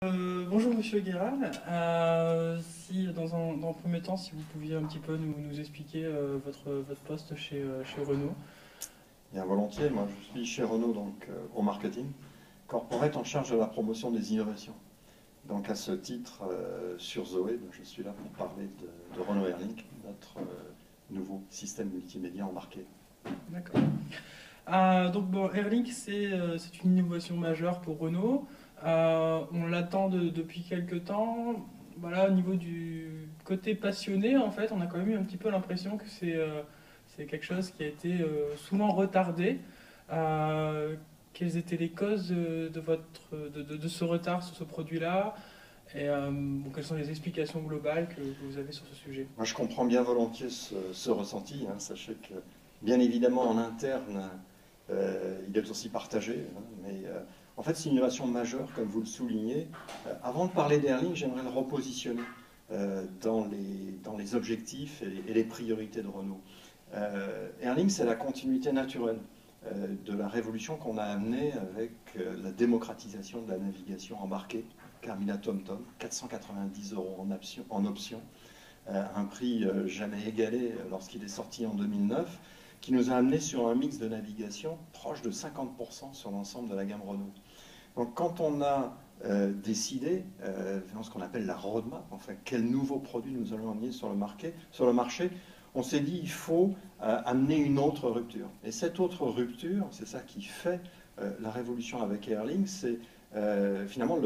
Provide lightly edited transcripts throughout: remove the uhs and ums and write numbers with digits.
Bonjour Monsieur Guéral. Si dans un premier temps, si vous pouviez un petit peu nous expliquer votre poste chez Renault. Bien volontiers, moi je suis chez Renault donc au marketing, corporate en charge de la promotion des innovations. Donc à ce titre, sur Zoé, je suis là pour parler de Renault Airlink, notre nouveau système multimédia embarqué. D'accord. Donc bon, Airlink, c'est une innovation majeure pour Renault. On l'attend depuis quelques temps. Voilà, au niveau du côté passionné, en fait, on a quand même eu un petit peu l'impression que c'est quelque chose qui a été souvent retardé. Euh, Quelles étaient les causes de ce retard sur ce produit-là? Et bon, quelles sont les explications globales que vous avez sur ce sujet? Moi je comprends bien volontiers ce ressenti, hein. Sachez que bien évidemment en interne, il est aussi partagé, hein, mais en fait c'est une innovation majeure comme vous le soulignez. Avant de parler d'Airlink, j'aimerais le repositionner dans les objectifs et les priorités de Renault. Airlink, c'est la continuité naturelle de la révolution qu'on a amenée avec la démocratisation de la navigation embarquée. Carmina TomTom, 490 € en option, un prix jamais égalé lorsqu'il est sorti en 2009, qui nous a amené sur un mix de navigation proche de 50% sur l'ensemble de la gamme Renault. Donc quand on a décidé, ce qu'on appelle la roadmap, enfin quel nouveau produit nous allons amener sur le marché, on s'est dit il faut amener une autre rupture. Et cette autre rupture, c'est ça qui fait la révolution avec Airlink, c'est finalement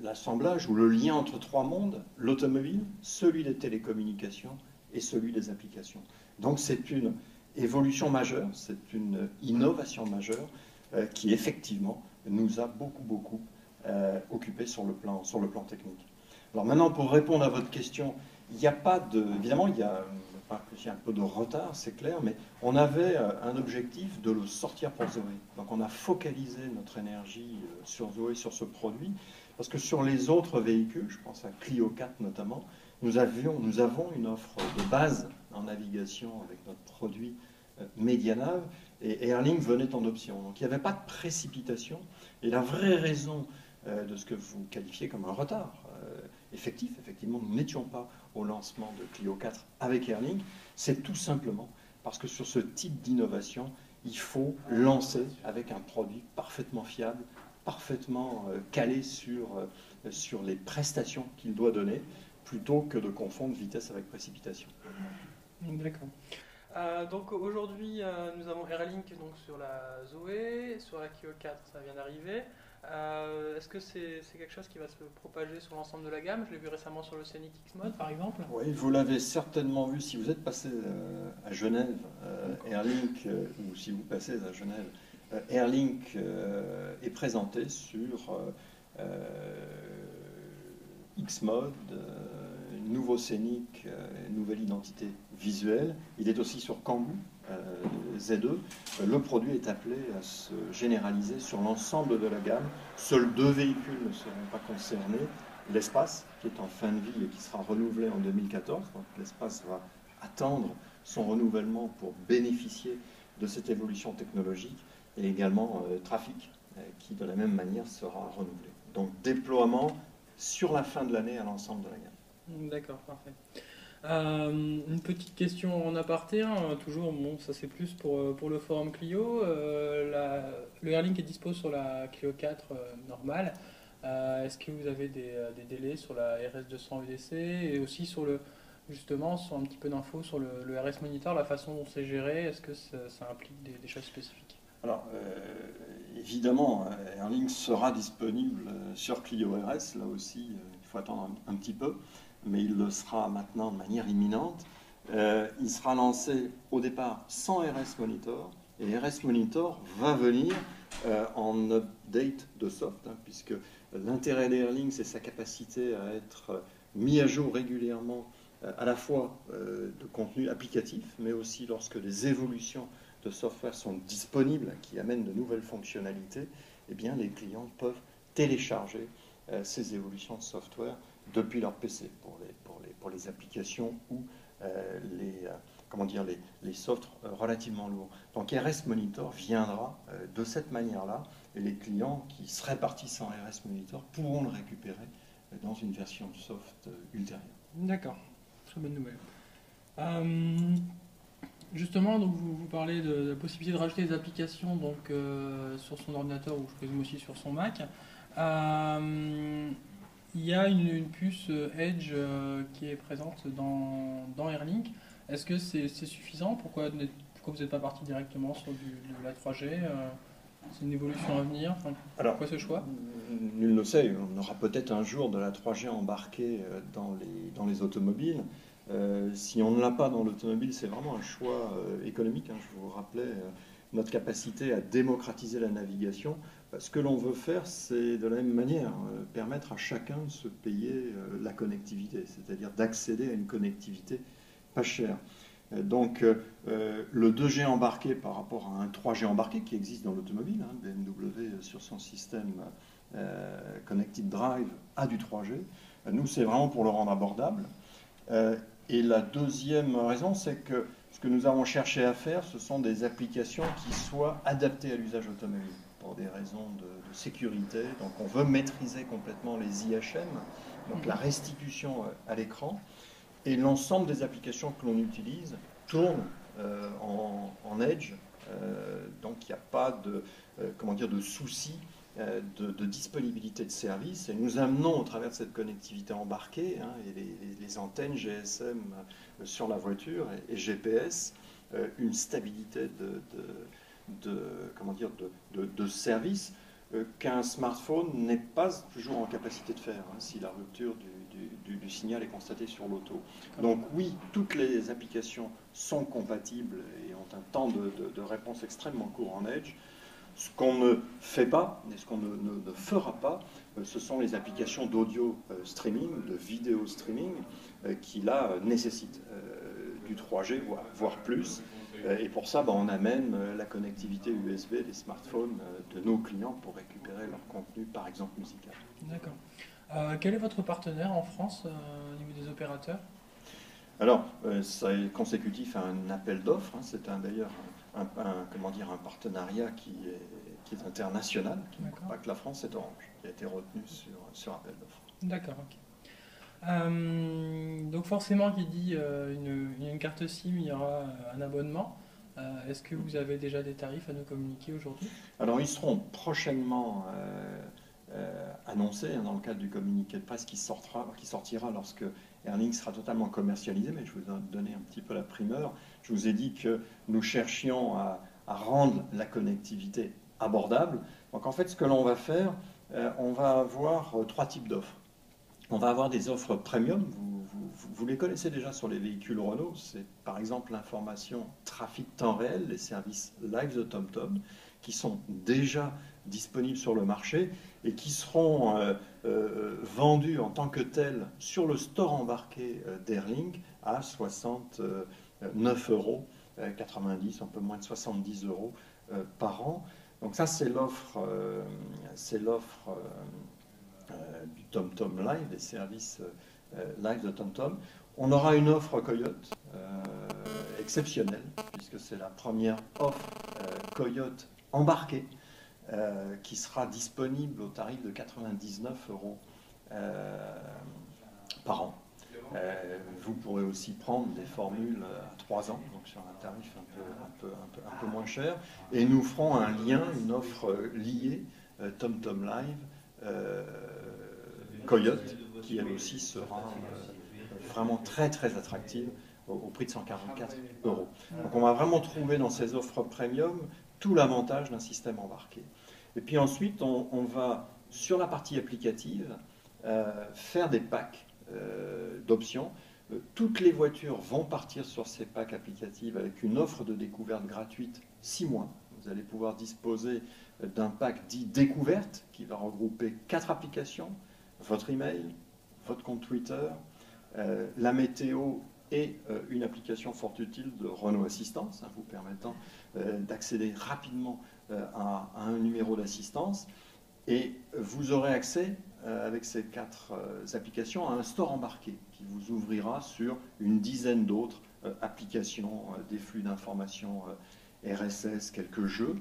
l'assemblage ou le lien entre trois mondes, l'automobile, celui des télécommunications et celui des applications. Donc c'est une évolution majeure, c'est une innovation majeure qui effectivement nous a beaucoup occupé sur le plan technique. Alors maintenant, pour répondre à votre question, il n'y a pas de... Évidemment, il y a un peu de retard, c'est clair, mais on avait un objectif de le sortir pour Zoé. Donc on a focalisé notre énergie sur Zoé, sur ce produit, parce que sur les autres véhicules, je pense à Clio 4 notamment, nous avons une offre de base en navigation avec notre produit Medianav, et Airlink venait en option. Donc il n'y avait pas de précipitation, et la vraie raison de ce que vous qualifiez comme un retard effectivement, nous n'étions pas au lancement de Clio 4 avec Airlink, c'est tout simplement parce que sur ce type d'innovation, il faut lancer avec un produit parfaitement fiable, parfaitement calé sur les prestations qu'il doit donner, plutôt que de confondre vitesse avec précipitation. D'accord. Donc aujourd'hui, nous avons Airlink donc, sur la Zoé, sur la Clio 4, ça vient d'arriver. Est-ce que c'est quelque chose qui va se propager sur l'ensemble de la gamme? Je l'ai vu récemment sur le Scenic X-Mode par exemple. Oui, vous l'avez certainement vu si vous êtes passé à Genève, Airlink, ou si vous passez à Genève, Airlink est présenté sur X-Mode, nouveau scénic, nouvelle identité visuelle. Il est aussi sur Kangoo Z2. Le produit est appelé à se généraliser sur l'ensemble de la gamme. Seuls deux véhicules ne seront pas concernés. L'espace, qui est en fin de vie et qui sera renouvelé en 2014. Donc l'espace va attendre son renouvellement pour bénéficier de cette évolution technologique. Et également Trafic, qui de la même manière sera renouvelé. Donc déploiement sur la fin de l'année à l'ensemble de la gamme. D'accord, parfait. Une petite question en aparté, hein, toujours, bon, ça c'est plus pour le forum Clio. Le Airlink est dispo sur la Clio 4 normale. Est-ce que vous avez des délais sur la RS200 UDC et aussi justement, sur un petit peu d'infos sur le RS Monitor, la façon dont c'est géré, est-ce que ça implique des choses spécifiques? Alors, évidemment, Airlink sera disponible sur Clio RS. Là aussi, il faut attendre un petit peu, mais il le sera maintenant de manière imminente. Il sera lancé au départ sans RS Monitor, et RS Monitor va venir en update de soft, hein, puisque l'intérêt d'Airlink, c'est sa capacité à être mis à jour régulièrement, à la fois de contenu applicatif, mais aussi lorsque des évolutions de software sont disponibles, qui amènent de nouvelles fonctionnalités, eh bien, les clients peuvent télécharger ces évolutions de software depuis leur PC pour les applications ou comment dire, les softs relativement lourds. Donc RS Monitor viendra de cette manière-là, et les clients qui se répartissent en RS Monitor pourront le récupérer dans une version soft ultérieure. D'accord, très bonne nouvelle. Justement, donc vous parlez de la possibilité de rajouter des applications donc, sur son ordinateur ou je présume aussi sur son Mac. Il y a une puce Edge qui est présente dans Airlink. Est-ce que c'est suffisant? Pourquoi vous n'êtes pas parti directement sur de la 3G? C'est une évolution à venir? Enfin, alors, pourquoi ce choix? Nul ne sait, on aura peut-être un jour de la 3G embarquée dans les automobiles. Si on ne l'a pas dans l'automobile, c'est vraiment un choix économique. Je vous rappelais notre capacité à démocratiser la navigation. Ce que l'on veut faire, c'est de la même manière permettre à chacun de se payer la connectivité, c'est-à-dire d'accéder à une connectivité pas chère. Donc le 2G embarqué par rapport à un 3G embarqué qui existe dans l'automobile, BMW sur son système Connected Drive a du 3G. Nous, c'est vraiment pour le rendre abordable. Et la deuxième raison, c'est que ce que nous avons cherché à faire, ce sont des applications qui soient adaptées à l'usage automobile pour des raisons de sécurité. Donc on veut maîtriser complètement les IHM, donc la restitution à l'écran. Et l'ensemble des applications que l'on utilise tournent en Edge. Donc il n'y a pas de souci de disponibilité de service. Et nous amenons au travers de cette connectivité embarquée et les antennes GSM sur la voiture et GPS, une stabilité de service qu'un smartphone n'est pas toujours en capacité de faire si la rupture du signal est constatée sur l'auto. Donc oui, toutes les applications sont compatibles et ont un temps de réponse extrêmement court en Edge. Ce qu'on ne fait pas et ce qu'on ne fera pas, ce sont les applications d'audio streaming, de vidéo streaming, qui là nécessitent du 3G, voire plus. Et pour ça, on amène la connectivité USB des smartphones de nos clients pour récupérer leur contenu, par exemple musical. D'accord. Quel est votre partenaire en France au niveau des opérateurs? Alors, ça est consécutif à un appel d'offres. C'est d'ailleurs un partenariat qui est international, qui n'est pas que la France, c'est Orange, qui a été retenu sur appel d'offres. D'accord, ok. Donc forcément, qui dit une carte SIM, il y aura un abonnement. Est-ce que vous avez déjà des tarifs à nous communiquer aujourd'hui? Alors, ils seront prochainement annoncés dans le cadre du communiqué de presse qui sortira lorsque Airlink sera totalement commercialisé, mais je vous ai donné un petit peu la primeur. Je vous ai dit que nous cherchions à rendre la connectivité abordable. Donc en fait, ce que l'on va faire, on va avoir trois types d'offres. On va avoir des offres premium, vous les connaissez déjà sur les véhicules Renault, c'est par exemple l'information trafic temps réel, les services live de TomTom, qui sont déjà disponibles sur le marché et qui seront vendus en tant que tels sur le store embarqué d'Airlink à 69 €, 90, un peu moins de 70 € par an. Donc ça, c'est l'offre du TomTom Live, des services live de TomTom. On aura une offre Coyote exceptionnelle, puisque c'est la première offre Coyote embarquée qui sera disponible au tarif de 99 € par an. Vous pourrez aussi prendre des formules à 3 ans, donc sur un tarif un peu moins cher. Et nous ferons un lien, une offre liée, TomTom Live, Coyote, qui elle aussi sera vraiment très très attractive au prix de 144 €. Donc on va vraiment trouver dans ces offres premium tout l'avantage d'un système embarqué. Et puis ensuite, on va, sur la partie applicative, faire des packs d'options. Toutes les voitures vont partir sur ces packs applicatifs avec une offre de découverte gratuite 6 mois. Vous allez pouvoir disposer d'un pack dit découverte qui va regrouper 4 applications, votre email, votre compte Twitter, la météo et une application fort utile de Renault Assistance, vous permettant d'accéder rapidement à un numéro d'assistance. Et vous aurez accès, avec ces 4 applications, à un store embarqué qui vous ouvrira sur une dizaine d'autres applications, des flux d'informations RSS, quelques jeux.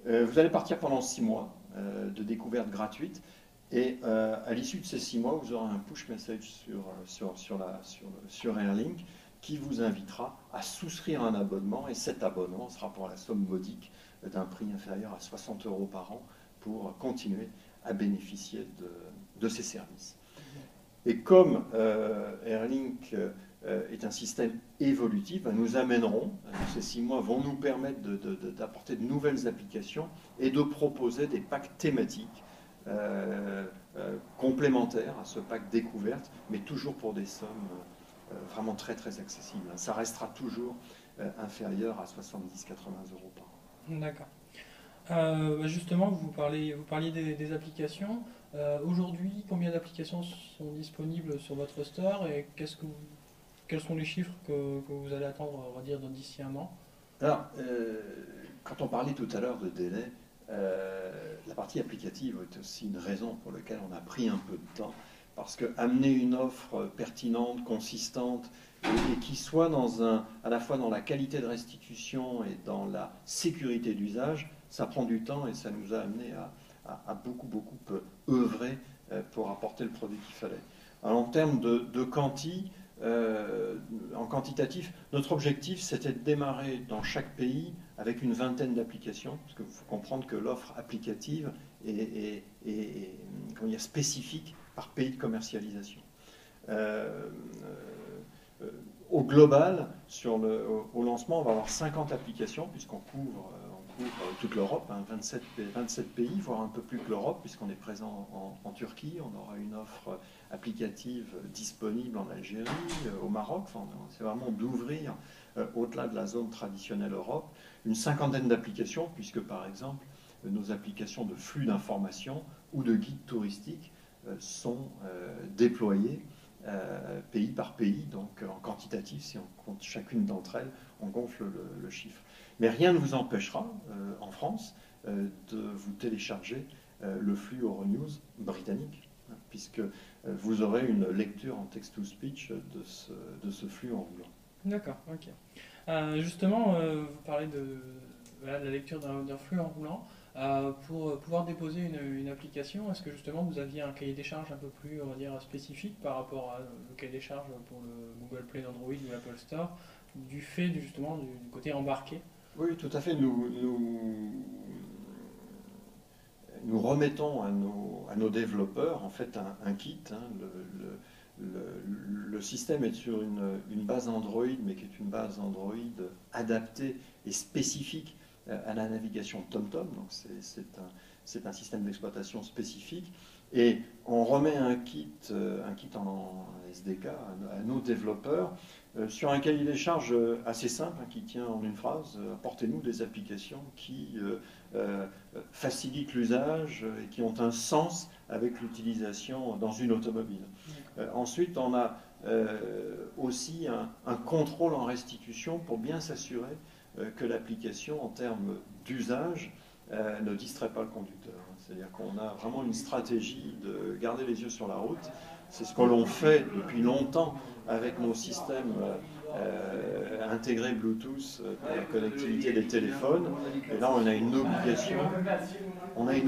Vous allez partir pendant 6 mois de découverte gratuite. Et à l'issue de ces 6 mois, vous aurez un push message sur Airlink qui vous invitera à souscrire un abonnement. Et cet abonnement sera pour la somme modique d'un prix inférieur à 60 € par an pour continuer à bénéficier de ces services. Et comme Airlink est un système évolutif, nous amènerons, ces 6 mois vont nous permettre d'apporter de nouvelles applications et de proposer des packs thématiques complémentaires à ce pack découverte, mais toujours pour des sommes vraiment très très accessibles. Ça restera toujours inférieur à 70-80 € par an. D'accord. Justement, vous parliez des applications. Aujourd'hui, combien d'applications sont disponibles sur votre store et quels sont les chiffres que vous allez attendre, on va dire, d'ici un an? Alors, quand on parlait tout à l'heure de délai, la partie applicative est aussi une raison pour laquelle on a pris un peu de temps. Parce que amener une offre pertinente, consistante, et qui soit à la fois dans la qualité de restitution et dans la sécurité d'usage, ça prend du temps et ça nous a amené à beaucoup œuvrer pour apporter le produit qu'il fallait. Alors, en termes de en quantitatif, notre objectif c'était de démarrer dans chaque pays avec une vingtaine d'applications, parce qu'il faut comprendre que l'offre applicative est spécifique par pays de commercialisation. Au global, au lancement, on va avoir 50 applications, puisqu'on couvre toute l'Europe, 27 pays, voire un peu plus que l'Europe, puisqu'on est présent en Turquie. On aura une offre applicative disponible en Algérie, au Maroc. Enfin, c'est vraiment d'ouvrir au-delà de la zone traditionnelle Europe, une cinquantaine d'applications, puisque par exemple, nos applications de flux d'informations ou de guides touristiques sont déployées pays par pays, donc en quantitatif, si on compte chacune d'entre elles, on gonfle le chiffre. Mais rien ne vous empêchera, en France, de vous télécharger le flux Euronews britannique, puisque vous aurez une lecture en text-to-speech de ce flux en roulant. D'accord, ok. Justement, vous parlez de la lecture d'un flux en roulant. Pour pouvoir déposer une application, est-ce que justement vous aviez un cahier des charges un peu plus, on va dire, spécifique par rapport au cahier des charges pour le Google Play d'Android ou l'Apple Store, du fait justement du côté embarqué? Oui, tout à fait. Nous remettons à nos développeurs en fait un kit. Le système est sur une base Android, mais qui est une base Android adaptée et spécifique à la navigation TomTom. Donc c'est un système d'exploitation spécifique. Et on remet un kit en SDK à nos développeurs sur un cahier des charges assez simple qui tient en une phrase: apportez-nous des applications qui facilitent l'usage et qui ont un sens avec l'utilisation dans une automobile. Ensuite, on a aussi un contrôle en restitution pour bien s'assurer que l'application, en termes d'usage, ne distrait pas le conducteur. C'est-à-dire qu'on a vraiment une stratégie de garder les yeux sur la route. C'est ce que l'on fait depuis longtemps avec nos systèmes intégrés Bluetooth pour la connectivité des téléphones. Et là, on a une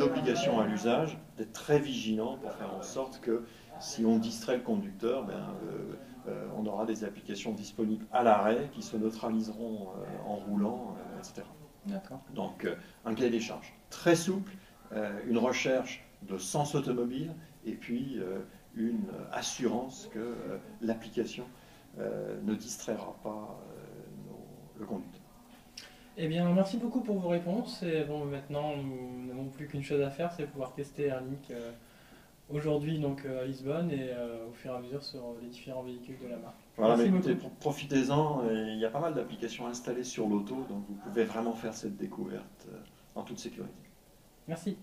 obligation à l'usage d'être très vigilant pour faire en sorte que si on distrait le conducteur, on aura des applications disponibles à l'arrêt qui se neutraliseront en roulant, etc. D'accord. Donc, un cahier des charges très souple, une recherche de sens automobile et puis une assurance que l'application ne distraira pas le conducteur. Eh bien, merci beaucoup pour vos réponses. Et bon, maintenant, nous n'avons plus qu'une chose à faire, c'est pouvoir tester Airlink aujourd'hui donc à Lisbonne et au fur et à mesure sur les différents véhicules de la marque. Voilà, Merci mais écoutez, beaucoup. profitez-en. Il y a pas mal d'applications installées sur l'auto, donc vous pouvez vraiment faire cette découverte en toute sécurité. Merci.